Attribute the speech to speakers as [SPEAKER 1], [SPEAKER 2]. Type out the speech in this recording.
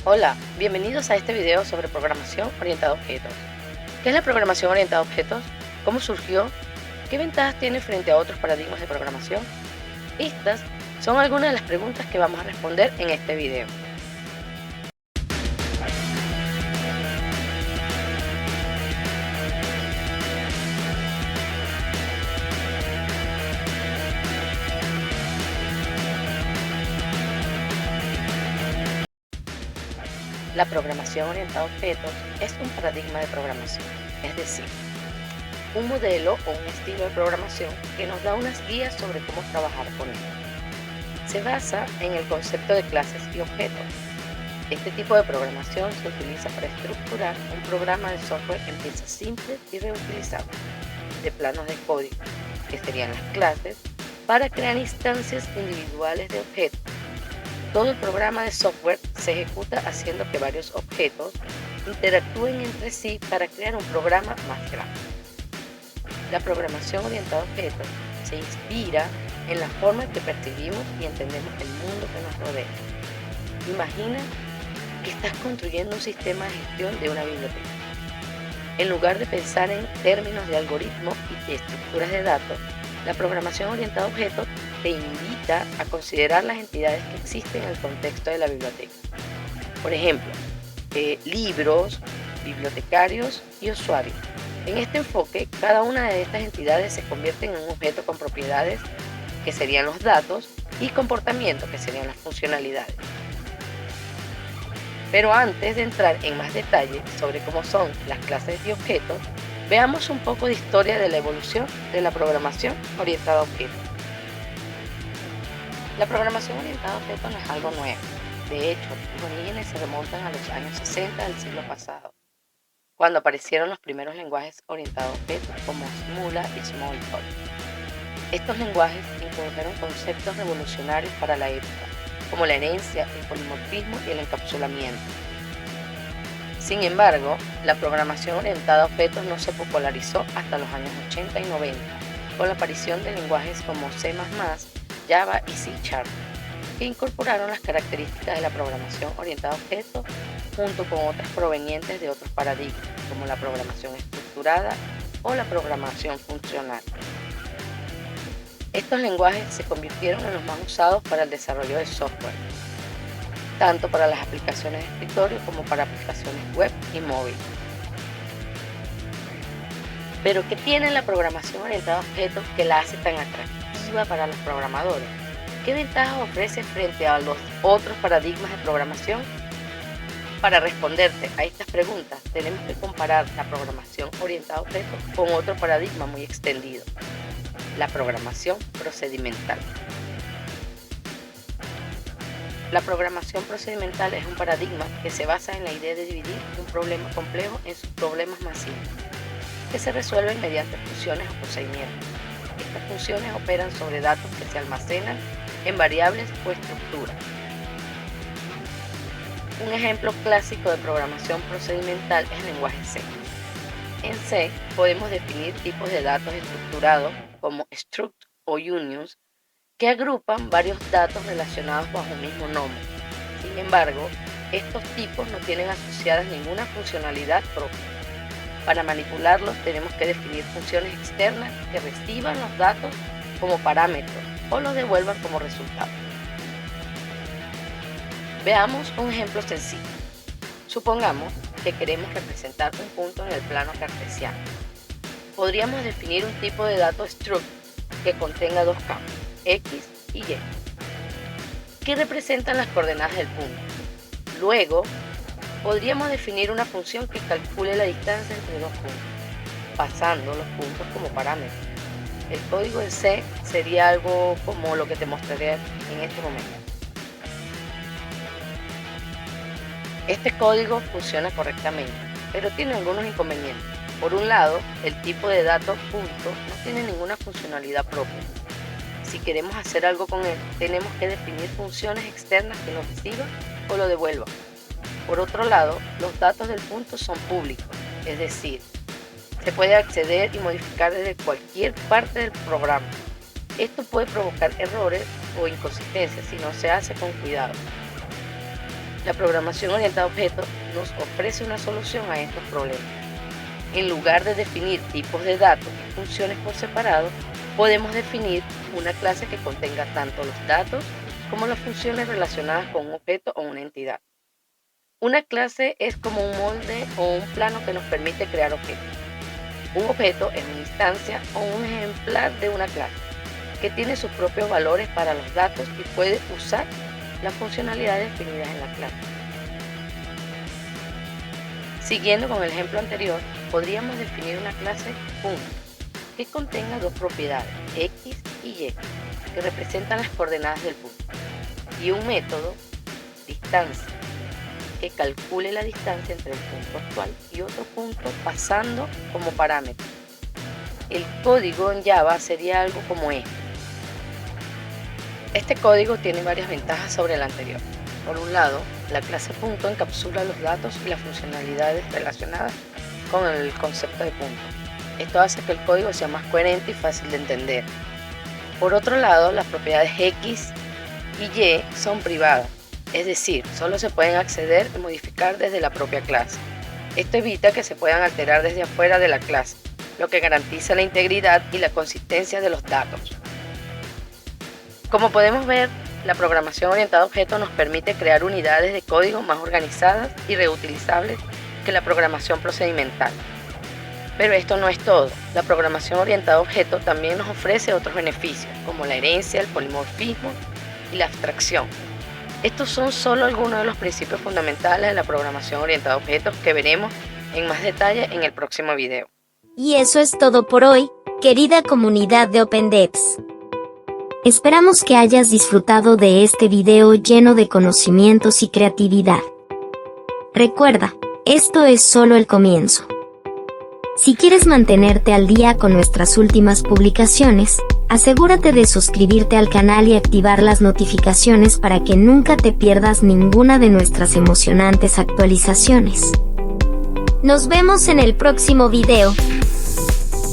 [SPEAKER 1] Hola, bienvenidos a este video sobre programación orientada a objetos. ¿Qué es la programación orientada a objetos? ¿Cómo surgió? ¿Qué ventajas tiene frente a otros paradigmas de programación? Estas son algunas de las preguntas que vamos a responder en este video. La programación orientada a objetos es un paradigma de programación, es decir, un modelo o un estilo de programación que nos da unas guías sobre cómo trabajar con él. Se basa en el concepto de clases y objetos. Este tipo de programación se utiliza para estructurar un programa de software en piezas simples y reutilizables, de planos de código, que serían las clases, para crear instancias individuales de objetos. Todo el programa de software se ejecuta haciendo que varios objetos interactúen entre sí para crear un programa más grande. La programación orientada a objetos se inspira en la forma en que percibimos y entendemos el mundo que nos rodea. Imagina que estás construyendo un sistema de gestión de una biblioteca. En lugar de pensar en términos de algoritmos y de estructuras de datos, la programación orientada a objetos te invita a considerar las entidades que existen en el contexto de la biblioteca. Por ejemplo, libros, bibliotecarios y usuarios. En este enfoque, cada una de estas entidades se convierte en un objeto con propiedades, que serían los datos, y comportamiento, que serían las funcionalidades. Pero antes de entrar en más detalle sobre cómo son las clases de objetos, veamos un poco de historia de la evolución de la programación orientada a objetos. La programación orientada a objetos no es algo nuevo. De hecho, sus orígenes se remontan a los años 60 del siglo pasado, cuando aparecieron los primeros lenguajes orientados a objetos como Smula y Smalltalk. Estos lenguajes introdujeron conceptos revolucionarios para la época, como la herencia, el polimorfismo y el encapsulamiento. Sin embargo, la programación orientada a objetos no se popularizó hasta los años 80 y 90, con la aparición de lenguajes como C++, Java y C#, que incorporaron las características de la programación orientada a objetos junto con otras provenientes de otros paradigmas, como la programación estructurada o la programación funcional. Estos lenguajes se convirtieron en los más usados para el desarrollo de software, tanto para las aplicaciones de escritorio como para aplicaciones web y móvil. Pero ¿qué tiene la programación orientada a objetos que la hace tan atractiva para los programadores? ¿Qué ventajas ofrece frente a los otros paradigmas de programación? Para responderte a estas preguntas, tenemos que comparar la programación orientada a objetos con otro paradigma muy extendido: la programación procedimental. La programación procedimental es un paradigma que se basa en la idea de dividir un problema complejo en sus problemas más simples, que se resuelven mediante funciones o procedimientos. Estas funciones operan sobre datos que se almacenan en variables o estructuras. Un ejemplo clásico de programación procedimental es el lenguaje C. En C podemos definir tipos de datos estructurados como struct o unions, que agrupan varios datos relacionados bajo un mismo nombre. Sin embargo, estos tipos no tienen asociadas ninguna funcionalidad propia. Para manipularlos tenemos que definir funciones externas que reciban los datos como parámetros o los devuelvan como resultado. Veamos un ejemplo sencillo. Supongamos que queremos representar un punto en el plano cartesiano. Podríamos definir un tipo de dato struct que contenga dos campos, X y Y, que representan las coordenadas del punto. Luego, podríamos definir una función que calcule la distancia entre dos puntos, pasando los puntos como parámetros. El código de C sería algo como lo que te mostraré en este momento. Este código funciona correctamente, pero tiene algunos inconvenientes. Por un lado, el tipo de dato punto no tiene ninguna funcionalidad propia. Si queremos hacer algo con él, tenemos que definir funciones externas que lo reciban o lo devuelvan. Por otro lado, los datos del punto son públicos, es decir, se puede acceder y modificar desde cualquier parte del programa. Esto puede provocar errores o inconsistencias si no se hace con cuidado. La programación orientada a objetos nos ofrece una solución a estos problemas. En lugar de definir tipos de datos y funciones por separado, podemos definir una clase que contenga tanto los datos como las funciones relacionadas con un objeto o una entidad. Una clase es como un molde o un plano que nos permite crear objetos. Un objeto es una instancia o un ejemplar de una clase que tiene sus propios valores para los datos y puede usar las funcionalidades definidas en la clase. Siguiendo con el ejemplo anterior, podríamos definir una clase punto que contenga dos propiedades, x y y, que representan las coordenadas del punto, y un método, distancia, que calcule la distancia entre el punto actual y otro punto pasando como parámetro. El código en Java sería algo como este. Este código tiene varias ventajas sobre el anterior. Por un lado, la clase punto encapsula los datos y las funcionalidades relacionadas con el concepto de punto. Esto hace que el código sea más coherente y fácil de entender. Por otro lado, las propiedades X y Y son privadas, es decir, solo se pueden acceder y modificar desde la propia clase. Esto evita que se puedan alterar desde afuera de la clase, lo que garantiza la integridad y la consistencia de los datos. Como podemos ver, la programación orientada a objetos nos permite crear unidades de código más organizadas y reutilizables que la programación procedimental. Pero esto no es todo. La programación orientada a objetos también nos ofrece otros beneficios, como la herencia, el polimorfismo y la abstracción. Estos son solo algunos de los principios fundamentales de la programación orientada a objetos que veremos en más detalle en el próximo video.
[SPEAKER 2] Y eso es todo por hoy, querida comunidad de OpenDevs. Esperamos que hayas disfrutado de este video lleno de conocimientos y creatividad. Recuerda, esto es solo el comienzo. Si quieres mantenerte al día con nuestras últimas publicaciones, asegúrate de suscribirte al canal y activar las notificaciones para que nunca te pierdas ninguna de nuestras emocionantes actualizaciones. Nos vemos en el próximo video.